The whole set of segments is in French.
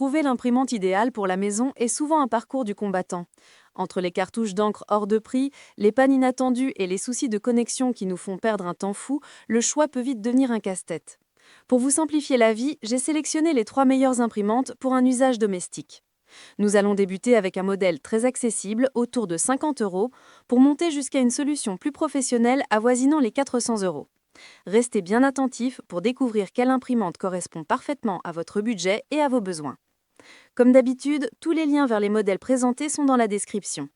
Trouver l'imprimante idéale pour la maison est souvent un parcours du combattant. Entre les cartouches d'encre hors de prix, les pannes inattendues et les soucis de connexion qui nous font perdre un temps fou, le choix peut vite devenir un casse-tête. Pour vous simplifier la vie, j'ai sélectionné les 3 meilleures imprimantes pour un usage domestique. Nous allons débuter avec un modèle très accessible, autour de 50 euros, pour monter jusqu'à une solution plus professionnelle avoisinant les 400 euros. Restez bien attentifs pour découvrir quelle imprimante correspond parfaitement à votre budget et à vos besoins. Comme d'habitude, tous les liens vers les modèles présentés sont dans la description.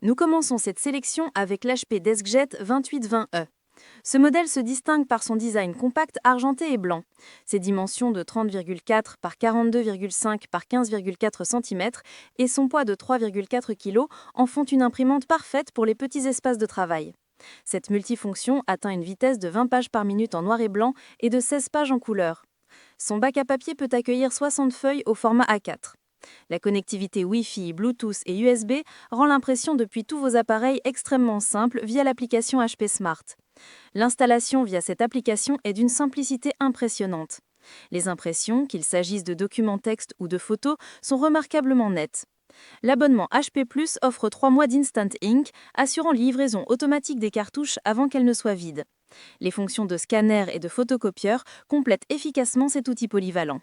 Nous commençons cette sélection avec l'HP DeskJet 2820E. Ce modèle se distingue par son design compact argenté et blanc. Ses dimensions de 30,4 par 42,5 par 15,4 cm et son poids de 3,4 kg en font une imprimante parfaite pour les petits espaces de travail. Cette multifonction atteint une vitesse de 20 pages par minute en noir et blanc et de 16 pages en couleur. Son bac à papier peut accueillir 60 feuilles au format A4. La connectivité Wi-Fi, Bluetooth et USB rend l'impression depuis tous vos appareils extrêmement simple via l'application HP Smart. L'installation via cette application est d'une simplicité impressionnante. Les impressions, qu'il s'agisse de documents texte ou de photos, sont remarquablement nettes. L'abonnement HP+ offre 3 mois d'Instant Ink, assurant livraison automatique des cartouches avant qu'elles ne soient vides. Les fonctions de scanner et de photocopieur complètent efficacement cet outil polyvalent.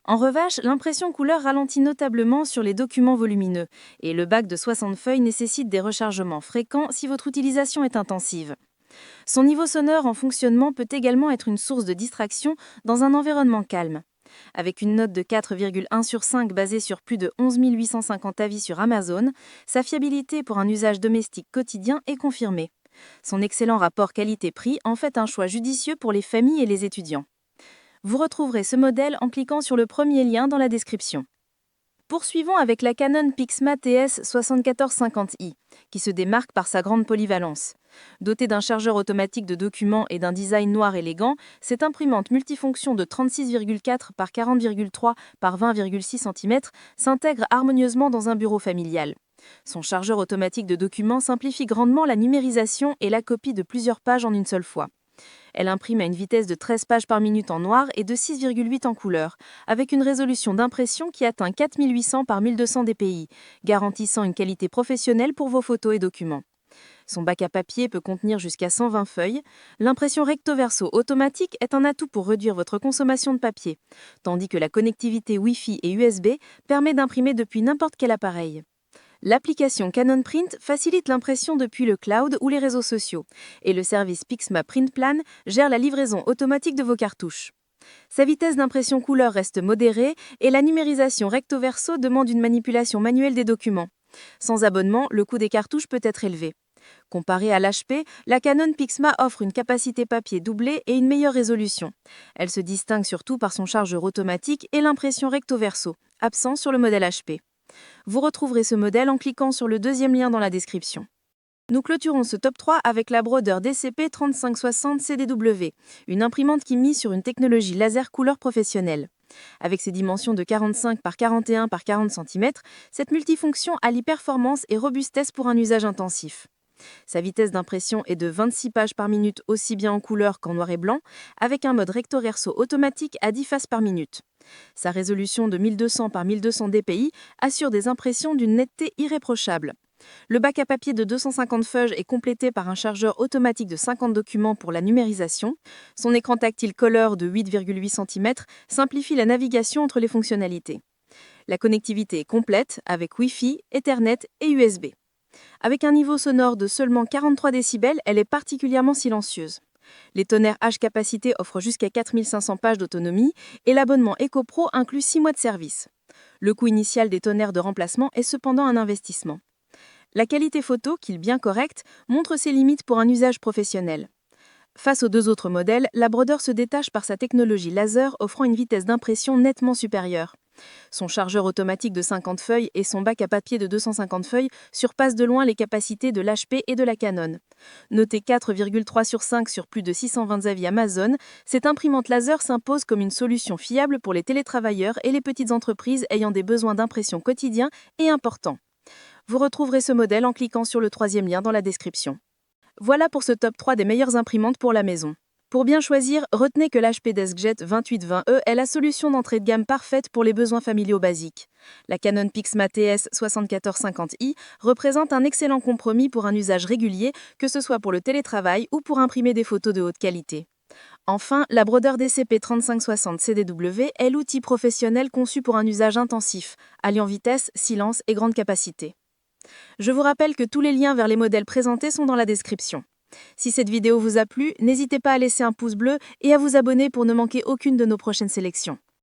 En revanche, l'impression couleur ralentit notablement sur les documents volumineux, et le bac de 60 feuilles nécessite des rechargements fréquents si votre utilisation est intensive. Son niveau sonore en fonctionnement peut également être une source de distraction dans un environnement calme. Avec une note de 4,1 sur 5 basée sur plus de 11 850 avis sur Amazon, sa fiabilité pour un usage domestique quotidien est confirmée. Son excellent rapport qualité-prix en fait un choix judicieux pour les familles et les étudiants. Vous retrouverez ce modèle en cliquant sur le premier lien dans la description. Poursuivons avec la Canon PIXMA TS7450i, qui se démarque par sa grande polyvalence. Dotée d'un chargeur automatique de documents et d'un design noir élégant, cette imprimante multifonction de 36,4 par 40,3 par 20,6 cm s'intègre harmonieusement dans un bureau familial. Son chargeur automatique de documents simplifie grandement la numérisation et la copie de plusieurs pages en une seule fois. Elle imprime à une vitesse de 13 pages par minute en noir et de 6,8 en couleur, avec une résolution d'impression qui atteint 4800 par 1200 dpi, garantissant une qualité professionnelle pour vos photos et documents. Son bac à papier peut contenir jusqu'à 120 feuilles. L'impression recto-verso automatique est un atout pour réduire votre consommation de papier, tandis que la connectivité Wi-Fi et USB permet d'imprimer depuis n'importe quel appareil. L'application Canon Print facilite l'impression depuis le cloud ou les réseaux sociaux, et le service Pixma Print Plan gère la livraison automatique de vos cartouches. Sa vitesse d'impression couleur reste modérée et la numérisation recto-verso demande une manipulation manuelle des documents. Sans abonnement, le coût des cartouches peut être élevé. Comparée à l'HP, la Canon PIXMA offre une capacité papier doublée et une meilleure résolution. Elle se distingue surtout par son chargeur automatique et l'impression recto-verso, absent sur le modèle HP. Vous retrouverez ce modèle en cliquant sur le deuxième lien dans la description. Nous clôturons ce top 3 avec la Brother DCP 3560 CDW, une imprimante qui mise sur une technologie laser couleur professionnelle. Avec ses dimensions de 45 par 41 par 40 cm, cette multifonction allie performance et robustesse pour un usage intensif. Sa vitesse d'impression est de 26 pages par minute aussi bien en couleur qu'en noir et blanc, avec un mode recto-verso automatique à 10 faces par minute. Sa résolution de 1200 par 1200 dpi assure des impressions d'une netteté irréprochable. Le bac à papier de 250 feuilles est complété par un chargeur automatique de 50 documents pour la numérisation. Son écran tactile Color de 8,8 cm simplifie la navigation entre les fonctionnalités. La connectivité est complète avec Wi-Fi, Ethernet et USB. Avec un niveau sonore de seulement 43 décibels, elle est particulièrement silencieuse. Les tonnerres H-Capacité offrent jusqu'à 4500 pages d'autonomie et l'abonnement EcoPro inclut 6 mois de service. Le coût initial des tonnerres de remplacement est cependant un investissement. La qualité photo, qui est bien correcte, montre ses limites pour un usage professionnel. Face aux deux autres modèles, la Brother se détache par sa technologie laser offrant une vitesse d'impression nettement supérieure. Son chargeur automatique de 50 feuilles et son bac à papier de 250 feuilles surpassent de loin les capacités de l'HP et de la Canon. Notée 4,3 sur 5 sur plus de 620 avis Amazon, cette imprimante laser s'impose comme une solution fiable pour les télétravailleurs et les petites entreprises ayant des besoins d'impression quotidiens et importants. Vous retrouverez ce modèle en cliquant sur le troisième lien dans la description. Voilà pour ce top 3 des meilleures imprimantes pour la maison. Pour bien choisir, retenez que l'HP DeskJet 2820E est la solution d'entrée de gamme parfaite pour les besoins familiaux basiques. La Canon PIXMA TS 7450i représente un excellent compromis pour un usage régulier, que ce soit pour le télétravail ou pour imprimer des photos de haute qualité. Enfin, la Brother DCP 3560 CDW est l'outil professionnel conçu pour un usage intensif, alliant vitesse, silence et grande capacité. Je vous rappelle que tous les liens vers les modèles présentés sont dans la description. Si cette vidéo vous a plu, n'hésitez pas à laisser un pouce bleu et à vous abonner pour ne manquer aucune de nos prochaines sélections.